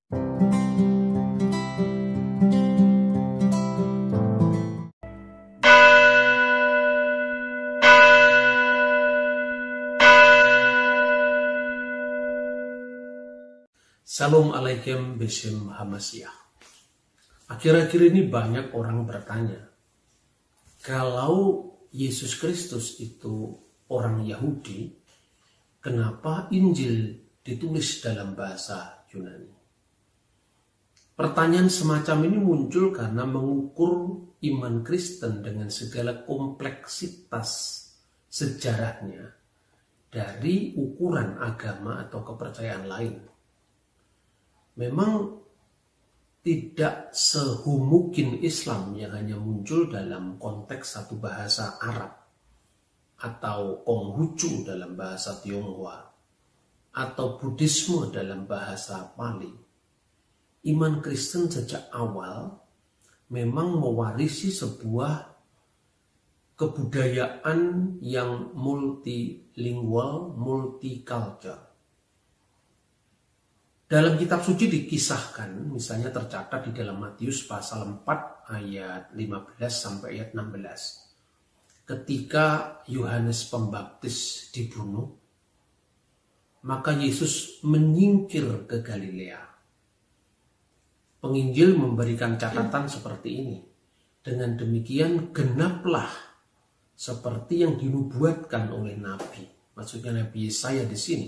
Shalom alaikum Besim Hamasyah. Akhir-akhir ini banyak orang bertanya, kalau Yesus Kristus itu orang Yahudi, kenapa Injil ditulis dalam bahasa Yunani? Pertanyaan semacam ini muncul karena mengukur iman Kristen dengan segala kompleksitas sejarahnya dari ukuran agama atau kepercayaan lain. Memang tidak sehomogen Islam yang hanya muncul dalam konteks satu bahasa Arab atau Konghucu dalam bahasa Tionghoa atau Buddhisme dalam bahasa Pali. Iman Kristen sejak awal memang mewarisi sebuah kebudayaan yang multilingual, multicultural. Dalam kitab suci dikisahkan, misalnya tercatat di dalam Matius pasal 4 ayat 15 sampai ayat 16. Ketika Yohanes Pembaptis dibunuh, maka Yesus menyingkir ke Galilea. Penginjil memberikan catatan seperti ini. Dengan demikian genaplah seperti yang dinubuatkan oleh Nabi. Maksudnya Nabi Yesaya di sini.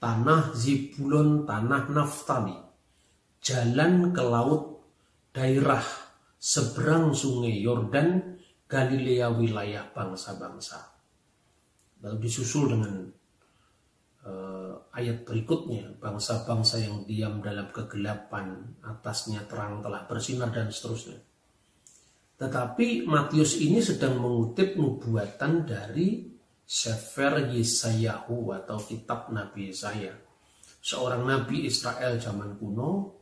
Tanah Zebulon, tanah Naftali, jalan ke laut, daerah seberang sungai Yordan, Galilea wilayah bangsa-bangsa. Lalu disusul dengan ayat berikutnya, bangsa-bangsa yang diam dalam kegelapan, atasnya terang telah bersinar dan seterusnya. Tetapi Matius ini sedang mengutip nubuatan dari Sefer Yesayahu atau kitab Nabi Yesaya, seorang nabi Israel zaman kuno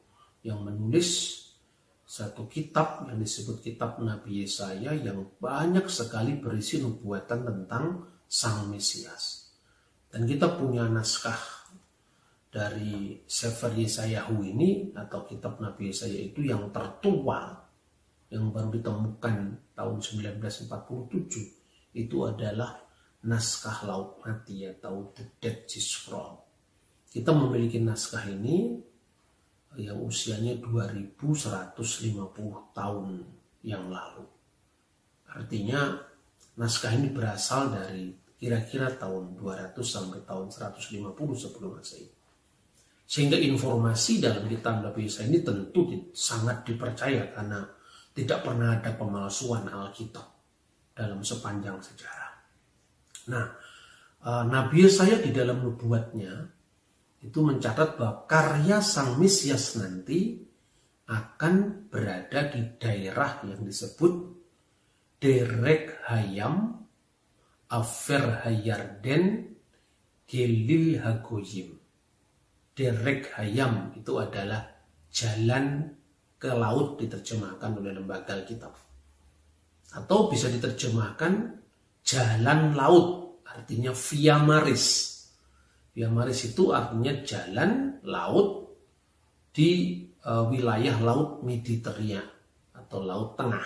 yang menulis satu kitab yang disebut kitab Nabi Yesaya yang banyak sekali berisi nubuatan tentang Sang Mesias. Dan kita punya naskah dari Sefer Yesayahu ini atau kitab Nabi Yesaya itu yang tertua, yang baru ditemukan tahun 1947, itu adalah naskah Laut Mati atau The Dead Sea Scroll. Kita memiliki naskah ini yang usianya 2150 tahun yang lalu. Artinya naskah ini berasal dari kira-kira tahun 200 sampai tahun 150 sebelum Masehi. Sehingga informasi dalam kitab Nabi Yesaya ini tentu sangat dipercaya karena tidak pernah ada pemalsuan Alkitab dalam sepanjang sejarah. Nah, Nabi Yesaya di dalam nubuatnya itu mencatat bahwa karya Sang Mesias nanti akan berada di daerah yang disebut Derek Hayam, Afer Hayarden, Gelil Hagoyim. Derek Hayam itu adalah jalan ke laut diterjemahkan oleh lembaga Alkitab. Atau bisa diterjemahkan jalan laut, artinya Via Maris. Via Maris itu artinya jalan laut di wilayah laut Mediterania atau laut tengah.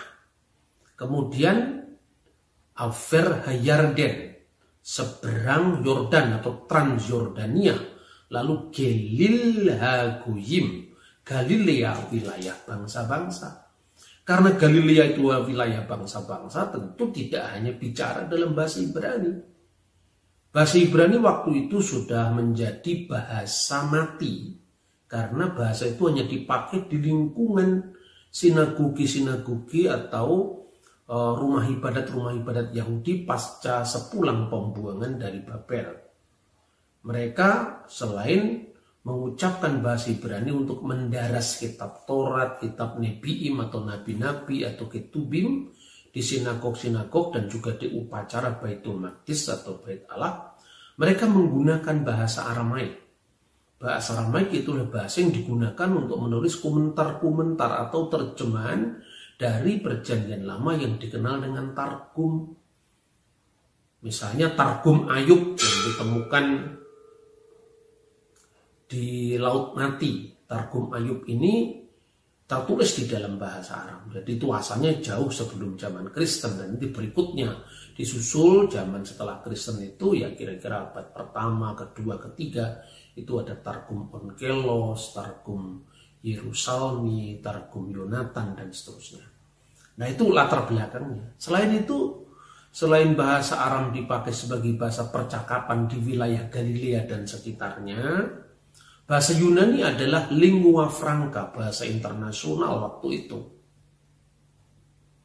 Kemudian Afer Hayarden, seberang Yordan atau Transjordania. Lalu Gelil Hagoyim, Galilea wilayah bangsa-bangsa. Karena Galilea itu wilayah bangsa-bangsa, tentu tidak hanya bicara dalam bahasa Ibrani. Bahasa Ibrani waktu itu sudah menjadi bahasa mati. Karena bahasa itu hanya dipakai di lingkungan sinagogi-sinagogi atau rumah ibadat Yahudi pasca sepulang pembuangan dari Babel. Mereka selain mengucapkan bahasa Ibrani untuk mendaras kitab Taurat, kitab Nebiim atau nabi-nabi atau ketubim di sinagog-sinagog dan juga di upacara Baitul Maqdis atau Bait Allah, mereka menggunakan bahasa Aramaik. Bahasa Aramaik itulah bahasa yang digunakan untuk menulis komentar-komentar atau terjemahan dari Perjanjian Lama yang dikenal dengan Targum. Misalnya Targum Ayub yang ditemukan di Laut Mati Targum Ayub ini tertulis di dalam bahasa Aram. Jadi itu asalnya jauh sebelum zaman Kristen, dan nanti berikutnya disusul zaman setelah Kristen itu ya kira-kira abad pertama, kedua, ketiga itu ada Targum Onkelos, Targum Yerusalmi, Targum Yonatan dan seterusnya. Nah itu latar belakangnya. Selain itu, selain bahasa Aram dipakai sebagai bahasa percakapan di wilayah Galilea dan sekitarnya, bahasa Yunani adalah lingua franca, bahasa internasional waktu itu.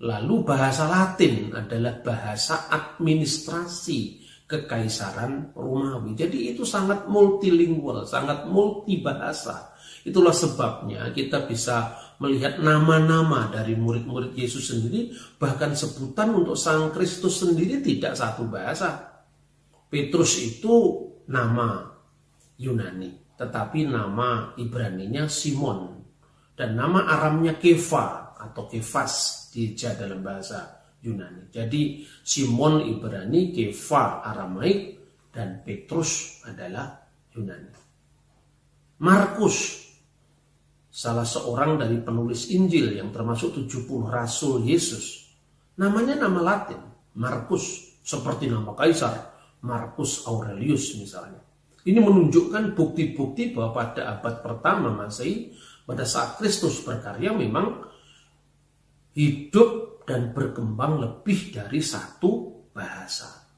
Lalu bahasa Latin adalah bahasa administrasi Kekaisaran Romawi. Jadi itu sangat multilingual, sangat multibahasa. Itulah sebabnya kita bisa melihat nama-nama dari murid-murid Yesus sendiri, bahkan sebutan untuk Sang Kristus sendiri tidak satu bahasa. Petrus itu nama Yunani, tetapi nama Ibraninya Simon, dan nama Aramnya Kefa atau Kefas dija dalam bahasa Yunani. Jadi Simon Ibrani, Kefa Aramaik, dan Petrus adalah Yunani. Markus, salah seorang dari penulis Injil yang termasuk 70 rasul Yesus, namanya nama Latin, Markus, seperti nama kaisar, Marcus Aurelius misalnya. Ini menunjukkan bukti-bukti bahwa pada abad pertama Masehi, pada saat Kristus berkarya, memang hidup dan berkembang lebih dari satu bahasa.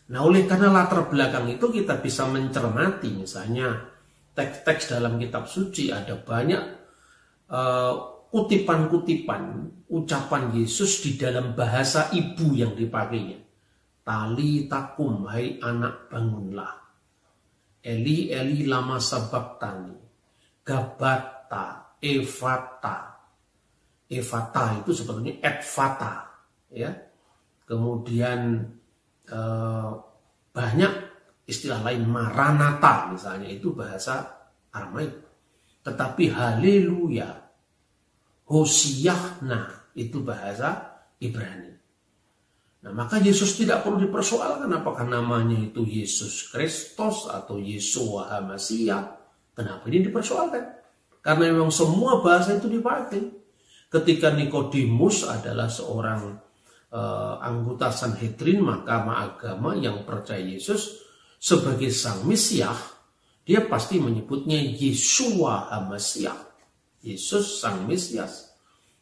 Nah, oleh karena latar belakang itu kita bisa mencermati misalnya teks-teks dalam kitab suci, ada banyak kutipan-kutipan ucapan Yesus di dalam bahasa ibu yang dipakainya. Tali takum, hai anak bangunlah. Eli Eli lama sabachthani, Gabata, Evata. Evata itu sebetulnya Edvata, ya. Kemudian banyak istilah lain, Maranatha misalnya, itu bahasa Aramaik. Tetapi Haleluya, Hosiahna itu bahasa Ibrani. Nah, maka Yesus tidak perlu dipersoalkan apakah namanya itu Yesus Kristus atau Yeshua HaMasiah. Kenapa ini dipersoalkan? Karena memang semua bahasa itu dipakai. Ketika Nikodemus adalah seorang anggota Sanhedrin, mahkamah agama yang percaya Yesus sebagai Sang Mesias, dia pasti menyebutnya Yeshua HaMasiah, Yesus Sang Mesias.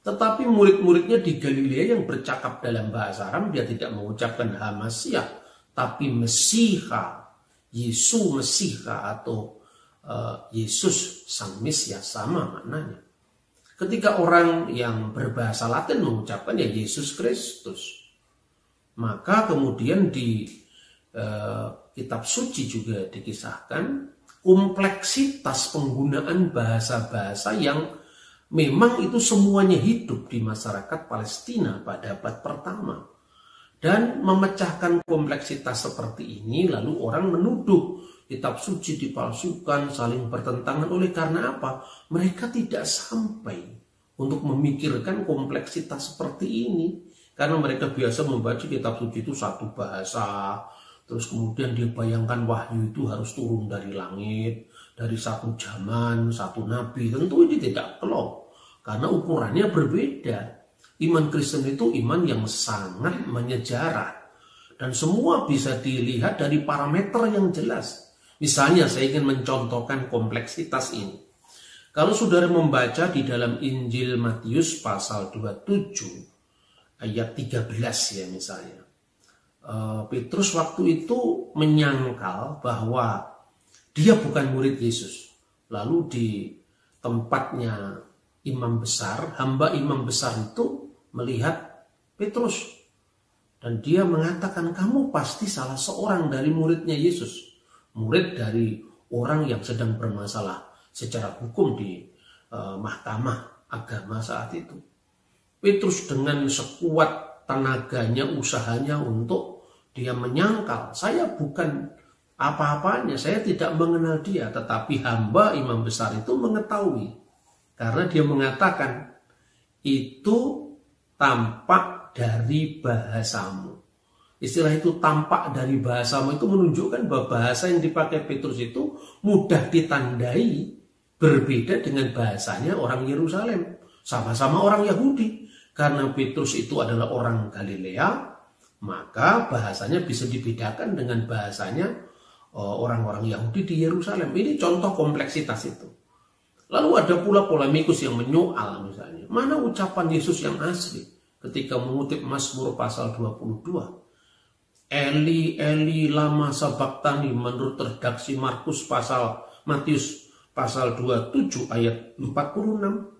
Tetapi murid-muridnya di Galilea yang bercakap dalam bahasa Aram, dia tidak mengucapkan HaMasiah, tapi Mesiha, Yesus Mesiha atau Yesus Sang Mesias, sama maknanya. Ketika orang yang berbahasa Latin mengucapkan ya Yesus Kristus, maka kemudian di kitab suci juga dikisahkan kompleksitas penggunaan bahasa-bahasa yang memang itu semuanya hidup di masyarakat Palestina pada abad pertama. Dan memecahkan kompleksitas seperti ini, lalu orang menuduh kitab suci dipalsukan, saling bertentangan. Oleh karena apa? Mereka tidak sampai untuk memikirkan kompleksitas seperti ini. Karena mereka biasa membaca kitab suci itu satu bahasa, terus kemudian dia bayangkan wahyu itu harus turun dari langit, dari satu zaman, satu nabi. Tentu ini tidak klop, karena ukurannya berbeda. Iman Kristen itu iman yang sangat menyejarah, dan semua bisa dilihat dari parameter yang jelas. Misalnya saya ingin mencontohkan kompleksitas ini. Kalau saudara membaca di dalam Injil Matius pasal 27 ayat 13 ya misalnya, Petrus waktu itu menyangkal bahwa dia bukan murid Yesus. Lalu di tempatnya imam besar, hamba imam besar itu melihat Petrus. Dan dia mengatakan, kamu pasti salah seorang dari muridnya Yesus. Murid dari orang yang sedang bermasalah secara hukum di mahkamah agama saat itu. Petrus dengan sekuat tenaganya, usahanya untuk dia menyangkal, saya bukan apa-apanya, saya tidak mengenal dia. Tetapi hamba imam besar itu mengetahui, karena dia mengatakan, itu tampak dari bahasamu. Istilah itu tampak dari bahasamu itu menunjukkan bahwa bahasa yang dipakai Petrus itu mudah ditandai berbeda dengan bahasanya orang Yerusalem. Sama-sama orang Yahudi. Karena Petrus itu adalah orang Galilea, maka bahasanya bisa dibedakan dengan bahasanya orang-orang Yahudi di Yerusalem. Ini contoh kompleksitas itu. Lalu ada pula polemikus yang menyoal misalnya, mana ucapan Yesus yang asli ketika mengutip Mazmur pasal 22. Eli, Eli, lama sabachthani menurut redaksi Matius pasal 27 ayat 46.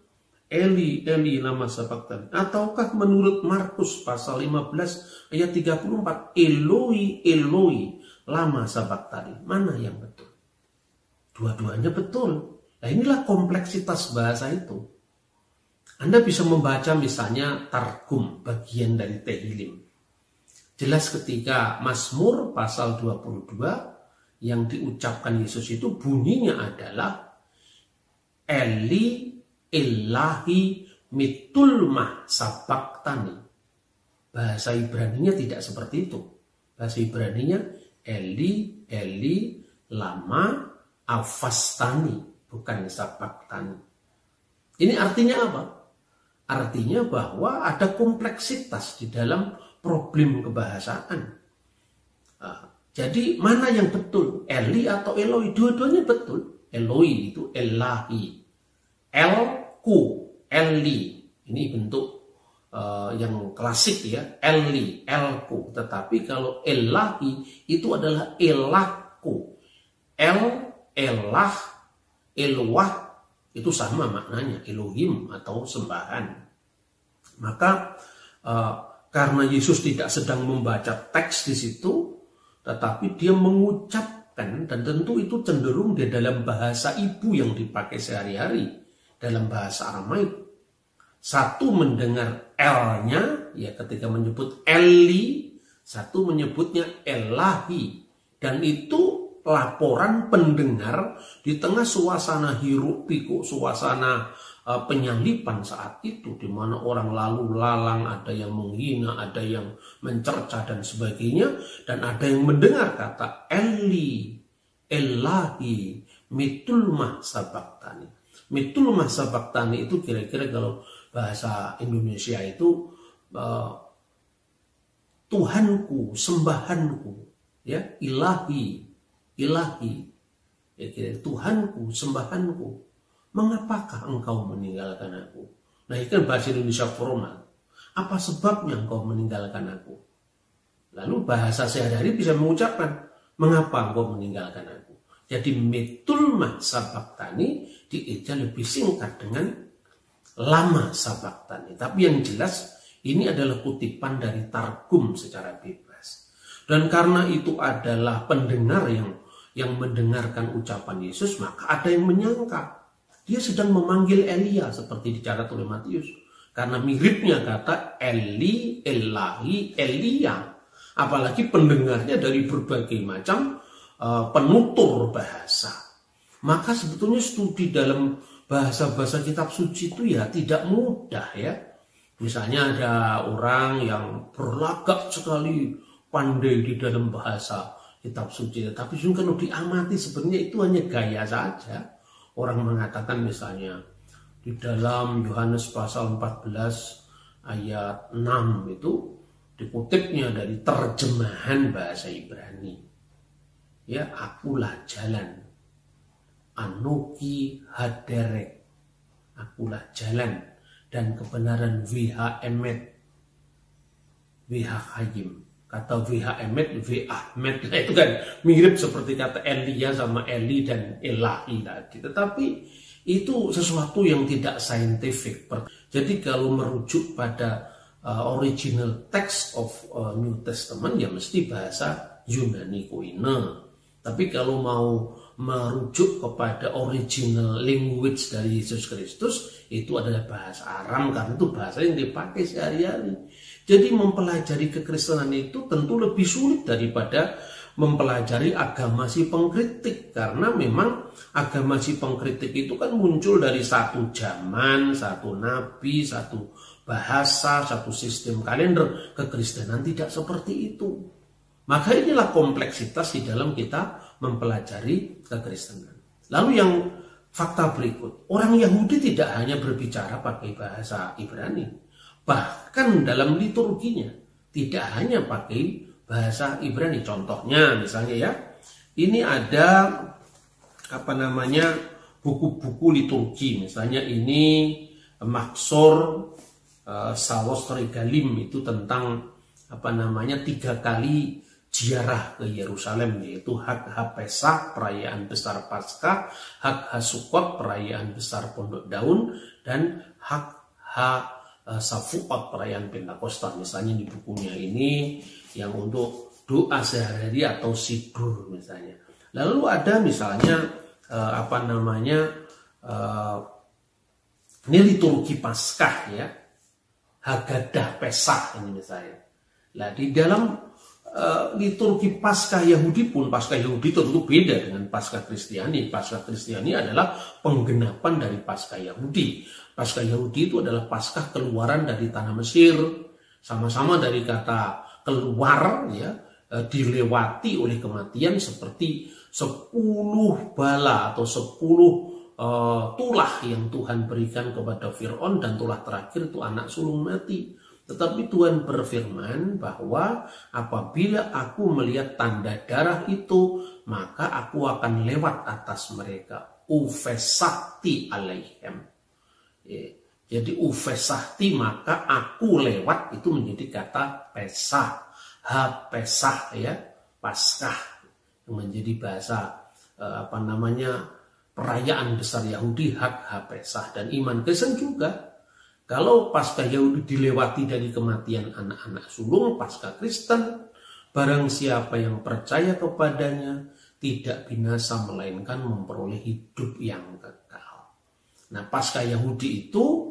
Eli, Eli, lama sabachthani. Ataukah menurut Markus pasal 15 ayat 34. Eloi, Eloi, lama sabachthani. Mana yang betul? Dua-duanya betul. Nah, inilah kompleksitas bahasa itu. Anda bisa membaca misalnya Targum, bagian dari Tehillim. Jelas ketika Mazmur pasal 22 yang diucapkan Yesus itu bunyinya adalah Eli, Elahi, mitulmah sabachthani. Bahasa Ibraninya tidak seperti itu. Bahasa Ibraninya Eli, Eli, lama avastani. Bukan sabachthani. Ini artinya apa? Artinya bahwa ada kompleksitas di dalam problem kebahasaan. Jadi mana yang betul? Eli atau Eloi? Dua-duanya betul. Eloi itu Elahi. Elku, Eli. Ini bentuk yang klasik ya. Eli, Elku. Tetapi kalau Elahi itu adalah Elahku. Elah, Eloah itu sama maknanya, Elohim atau sembahan. Maka karena Yesus tidak sedang membaca teks di situ, tetapi dia mengucapkan, dan tentu itu cenderung di dalam bahasa ibu yang dipakai sehari-hari, dalam bahasa Aramaik. Satu mendengar L-nya, ya ketika menyebut Eli, satu menyebutnya Elahi, dan itu laporan pendengar di tengah suasana hiruk pikuk, suasana penyalipan saat itu, di mana orang lalu lalang, ada yang menghina, ada yang mencerca dan sebagainya, dan ada yang mendengar kata Eli, Elahi, mitulmah sabachthani. Mitulmah sabachthani itu kira-kira kalau bahasa Indonesia itu Tuhanku, sembahanku, ya, Ilahi. Ilahi, ya, Tuhanku, sembahanku, mengapakah engkau meninggalkan aku? Nah, itu kan bahasa Indonesia formal. Apa sebabnya engkau meninggalkan aku? Lalu bahasa sehari-hari bisa mengucapkan, mengapa engkau meninggalkan aku? Jadi mitulmah sabachthani dieja lebih singkat dengan lama sabachthani. Tapi yang jelas ini adalah kutipan dari Targum secara bebas. Dan karena itu adalah pendengar yang mendengarkan ucapan Yesus, maka ada yang menyangka dia sedang memanggil Elia seperti dicatat oleh Matius. Karena miripnya kata Eli, Elahi, Elia. Apalagi pendengarnya dari berbagai macam penutur bahasa. Maka sebetulnya studi dalam bahasa-bahasa kitab suci itu ya tidak mudah ya. Misalnya ada orang yang berlagak sekali pandai di dalam bahasa kitab suci, tapi kalau diamati sebenarnya itu hanya gaya saja. Orang mengatakan misalnya di dalam Yohanes pasal 14 ayat 6 itu dikutipnya dari terjemahan bahasa Ibrani. Ya, akulah jalan. Anoki haderek. Akulah jalan dan kebenaran VH Emet. VH Hayim. Kata VH Emet, V Ahmed, nah, itu kan mirip seperti kata Elia sama Eli dan Elahi tadi. Tetapi itu sesuatu yang tidak scientific. Jadi kalau merujuk pada original text of New Testament ya mesti bahasa Yunani Koine. Tapi kalau mau merujuk kepada original language dari Yesus Kristus, itu adalah bahasa Aram, karena itu bahasa yang dipakai sehari-hari. Jadi mempelajari kekristenan itu tentu lebih sulit daripada mempelajari agama si pengkritik, karena memang agama si pengkritik itu kan muncul dari satu zaman, satu nabi, satu bahasa, satu sistem kalender. Kekristenan tidak seperti itu. Maka inilah kompleksitas di dalam kita mempelajari kekristenan. Lalu yang fakta berikut. Orang Yahudi tidak hanya berbicara pakai bahasa Ibrani. Bahkan dalam liturginya tidak hanya pakai bahasa Ibrani. Contohnya misalnya ya, ini ada buku-buku liturgi. Misalnya ini Maksor Salos Regalim, itu tentang 3 kali ziarah ke Yerusalem, yaitu Hak Pesach, perayaan besar Paskah, Hak Sukot, perayaan besar Pondok Daun, dan Hak Safuot, perayaan Pentakosta. Misalnya di bukunya ini yang untuk doa sehari-hari atau sidur misalnya. Lalu ada misalnya ini liturgi Paskah ya, Haggadah Pesach ini misalnya. Nah, di dalam liturgi Paskah Yahudi pun, Paskah Yahudi tentu beda dengan Paskah Kristiani. Paskah Kristiani adalah penggenapan dari Paskah Yahudi. Paskah Yahudi itu adalah Paskah keluaran dari tanah Mesir. Sama-sama dari kata keluar ya, dilewati oleh kematian seperti 10 bala atau 10 tulah yang Tuhan berikan kepada Fir'aun, dan tulah terakhir itu anak sulung mati. Tetapi Tuhan berfirman bahwa apabila aku melihat tanda darah itu, maka aku akan lewat atas mereka. Ufesakti alaihem. Jadi ufesakti, maka aku lewat, itu menjadi kata Pesach. Pesach ya, Paskah, yang menjadi bahasa perayaan besar Yahudi, Hak Pesach. Dan iman Kristen juga, kalau Paskah Yahudi dilewati dari kematian anak-anak sulung, Paskah Kristen, barang siapa yang percaya kepadanya tidak binasa melainkan memperoleh hidup yang kekal. Nah, Paskah Yahudi itu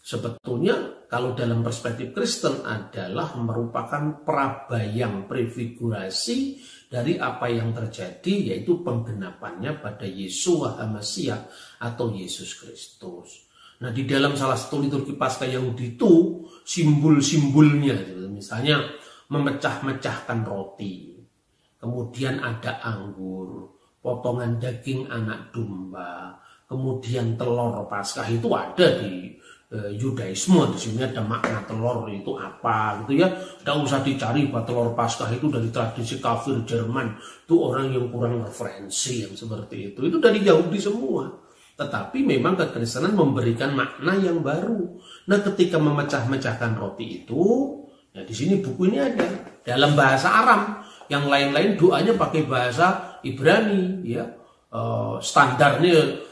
sebetulnya kalau dalam perspektif Kristen adalah merupakan prabayang, prefigurasi dari apa yang terjadi, yaitu penggenapannya pada Yeshua HaMashiach atau Yesus Kristus. Nah, di dalam salah satu liturgi Paskah Yahudi itu simbol-simbolnya, misalnya memecah-mecahkan roti, kemudian ada anggur, potongan daging anak domba, kemudian telur Paskah itu ada di Yudaisme. Di sini ada makna telur itu apa gitu ya. Tidak usah dicari bahwa telur Paskah itu dari tradisi kafir Jerman. Itu orang yang kurang referensi yang seperti itu. Itu dari Yahudi semua. Tetapi memang kekristenan memberikan makna yang baru. Nah, ketika memecah-mecahkan roti itu, ya di sini buku ini ada dalam bahasa Aram. Yang lain-lain doanya pakai bahasa Ibrani ya. Standarnya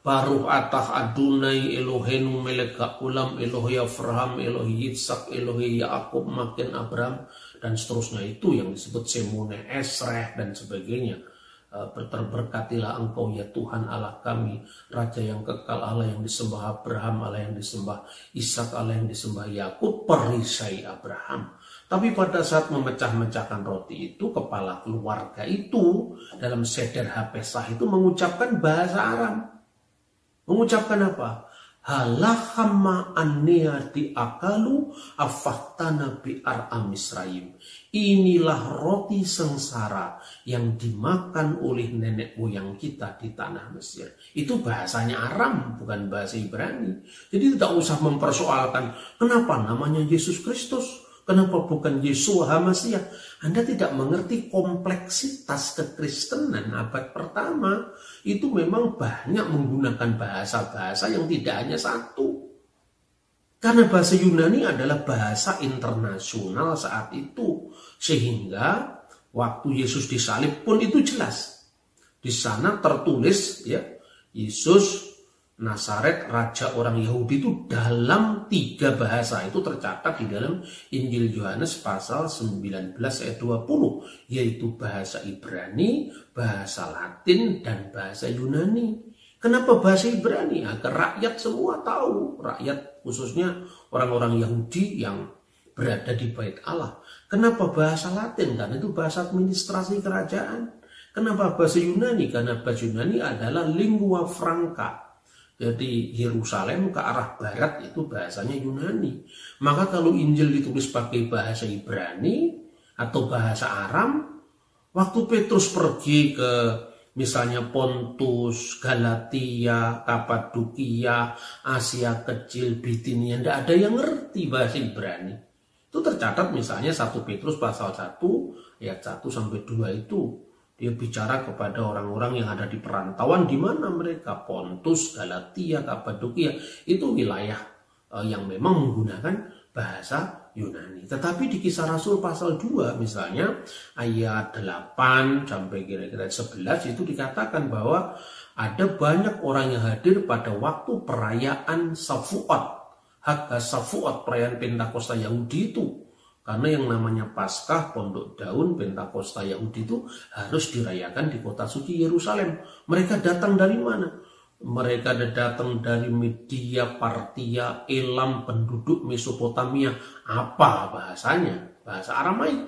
Baruch atah Adonai Eloheinu melek ha'olam Elohe Avraham Elohe Yitzhak Elohe Yaakub makin Abraham, dan seterusnya, itu yang disebut Semone Esreh dan sebagainya. Terberkatilah engkau ya Tuhan Allah kami, Raja yang kekal, Allah yang disembah Abraham, Allah yang disembah Ishak, Allah yang disembah Yakub, perisai Abraham. Tapi pada saat memecah-mecahkan roti itu, kepala keluarga itu dalam seder Pesach itu mengucapkan bahasa Aram. Mengucapkan apa? Halahama annea diakalu afahtana bi'ar amisraim. Inilah roti sengsara yang dimakan oleh nenek moyang kita di tanah Mesir. Itu bahasanya Aram, bukan bahasa Ibrani. Jadi tidak usah mempersoalkan kenapa namanya Yesus Kristus, kenapa bukan Yeshua HaMashiach. Anda tidak mengerti kompleksitas kekristenan abad pertama. Itu memang banyak menggunakan bahasa-bahasa yang tidak hanya satu. Karena bahasa Yunani adalah bahasa internasional saat itu. Sehingga waktu Yesus disalib pun itu jelas. Di sana tertulis ya, Yesus Nazaret, Raja orang Yahudi, itu dalam 3 bahasa. Itu tercatat di dalam Injil Yohanes pasal 19 ayat 20. Yaitu bahasa Ibrani, bahasa Latin, dan bahasa Yunani. Kenapa bahasa Ibrani? Agar rakyat semua tahu. Rakyat khususnya orang-orang Yahudi yang berada di bait Allah. Kenapa bahasa Latin? Karena itu bahasa administrasi kerajaan. Kenapa bahasa Yunani? Karena bahasa Yunani adalah lingua franca. Jadi Yerusalem ke arah barat itu bahasanya Yunani. Maka kalau Injil ditulis pakai bahasa Ibrani atau bahasa Aram, waktu Petrus pergi ke misalnya Pontus, Galatia, Kapadokia, Asia Kecil, Bitinia, tidak ada yang ngerti bahasa Ibrani. Itu tercatat misalnya 1 Petrus pasal 1 ayat 1 sampai 2 itu dia bicara kepada orang-orang yang ada di perantauan, di mana mereka Pontus, Galatia, Kapadokia itu wilayah yang memang menggunakan bahasa Yunani. Tetapi di Kisah Rasul pasal 2 misalnya ayat 8 sampai kira-kira 11 itu dikatakan bahwa ada banyak orang yang hadir pada waktu perayaan Shavuot. Haga Shavuot, perayaan Pentakosta Yahudi itu. Karena yang namanya Paskah, Pondok Daun, Pentakosta Yahudi itu harus dirayakan di kota suci Yerusalem. Mereka datang dari mana? Mereka datang dari Media, Partia, Elam, penduduk Mesopotamia. Apa bahasanya? Bahasa Aramaik.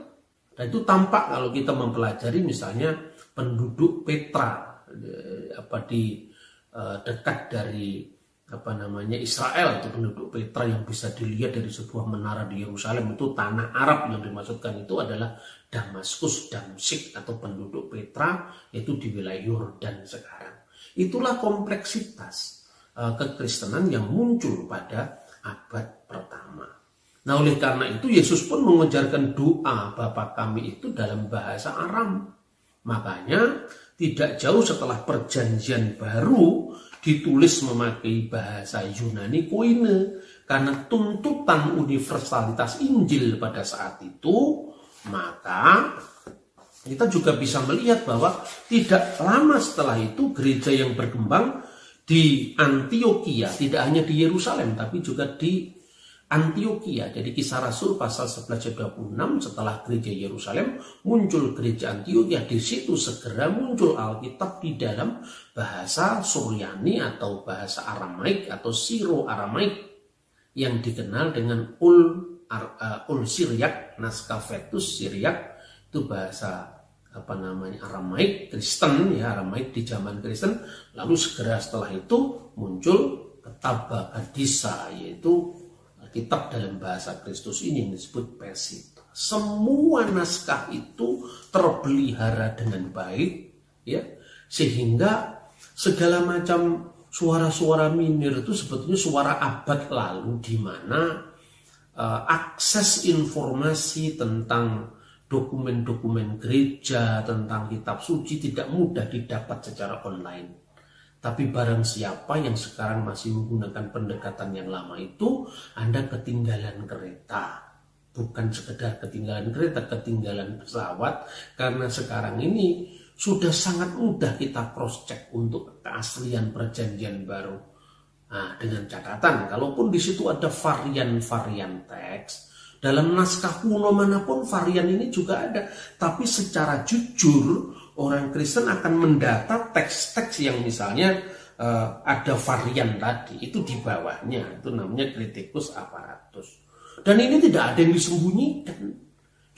Dan itu tampak kalau kita mempelajari misalnya penduduk Petra dekat dari Israel, itu penduduk Petra yang bisa dilihat dari sebuah menara di Yerusalem. Itu tanah Arab yang dimaksudkan itu adalah Damaskus, Damsyik atau penduduk Petra, yaitu di wilayah Yordan sekarang. Itulah kompleksitas kekristenan yang muncul pada abad pertama. Nah, oleh karena itu Yesus pun mengajarkan doa Bapa kami itu dalam bahasa Aram. Makanya tidak jauh setelah perjanjian baru ditulis memakai bahasa Yunani Koine. Karena tuntutan universalitas Injil pada saat itu, maka kita juga bisa melihat bahwa tidak lama setelah itu gereja yang berkembang di Antioquia, tidak hanya di Yerusalem tapi juga di Antioquia. Jadi Kisah Rasul pasal 11-26 setelah gereja Yerusalem muncul gereja Antioquia. Di situ segera muncul Alkitab di dalam bahasa Suryani atau bahasa Aramaik atau Siro-Aramaik yang dikenal dengan Ul Siriak, naskah Vetus Siriak. Itu bahasa Aramaik Kristen, ya, Aramaik di zaman Kristen. Lalu segera setelah itu muncul Kitab Hadisa, yaitu kitab dalam bahasa Kristus ini yang disebut Pesita. Semua naskah itu terpelihara dengan baik, ya, sehingga segala macam suara-suara minor itu sebetulnya suara abad lalu, di mana akses informasi tentang dokumen-dokumen gereja, tentang kitab suci tidak mudah didapat secara online. Tapi barang siapa yang sekarang masih menggunakan pendekatan yang lama itu, Anda ketinggalan kereta. Bukan sekedar ketinggalan kereta, ketinggalan pesawat. Karena sekarang ini sudah sangat mudah kita cross-check untuk keaslian perjanjian baru. Nah, dengan catatan, kalaupun di situ ada varian-varian teks, dalam naskah kuno manapun varian ini juga ada. Tapi secara jujur, orang Kristen akan mendata teks-teks yang misalnya ada varian tadi. Itu di bawahnya. Itu namanya Kritikus Apparatus. Dan ini tidak ada yang disembunyikan.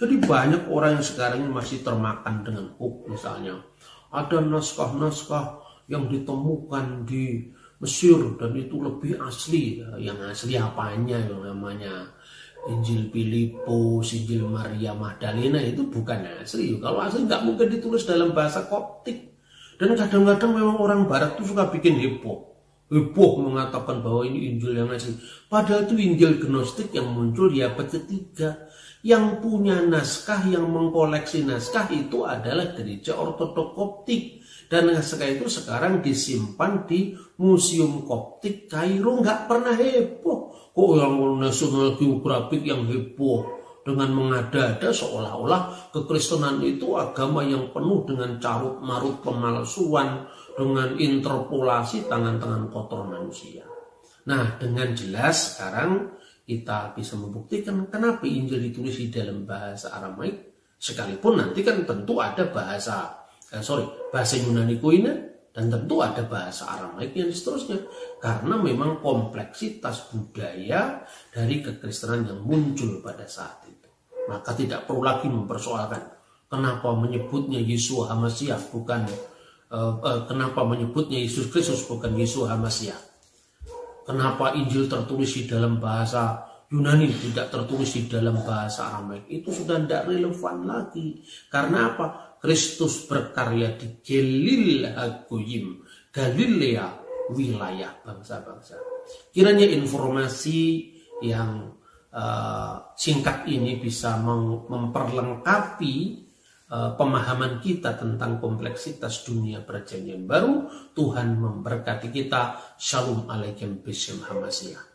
Jadi banyak orang yang sekarang masih termakan dengan hoax misalnya. Ada naskah-naskah yang ditemukan di Mesir dan itu lebih asli. Yang asli apanya yang namanya Injil Filipus, Injil Maria Magdalena itu bukan asli. Kalau asli nggak mungkin ditulis dalam bahasa Koptik. Dan kadang-kadang memang orang Barat itu suka bikin heboh mengatakan bahwa ini Injil yang asli. Padahal itu Injil Gnostik yang muncul di abad ketiga. Yang punya naskah, yang mengkoleksi naskah itu adalah gereja Ortodok Koptik. Dan naskah itu sekarang disimpan di Museum Koptik Kairo. Nggak pernah heboh. Kok yang National Geographic yang heboh dengan mengada-ada seolah-olah kekristenan itu agama yang penuh dengan carut-marut pemalsuan, dengan interpolasi tangan-tangan kotor manusia. Nah, dengan jelas sekarang kita bisa membuktikan kenapa Injil ditulis di dalam bahasa Aramaik, sekalipun nanti kan tentu ada bahasa Yunani Koine, dan tentu ada bahasa Aramaik dan seterusnya. Karena memang kompleksitas budaya dari kekristenan yang muncul pada saat itu. Maka tidak perlu lagi mempersoalkan kenapa menyebutnya Yeshua HaMashiach bukan kenapa menyebutnya Yesus Kristus bukan Yeshua HaMashiach. Kenapa Injil tertulis di dalam bahasa Yunani tidak tertulis di dalam bahasa Aramaik, itu sudah tidak relevan lagi. Karena apa? Kristus berkarya di Galil Hagoyim, Galilea, wilayah bangsa-bangsa. Kiranya informasi yang singkat ini bisa memperlengkapi pemahaman kita tentang kompleksitas dunia perjanjian baru. Tuhan memberkati kita. Shalom alaikum bismillah.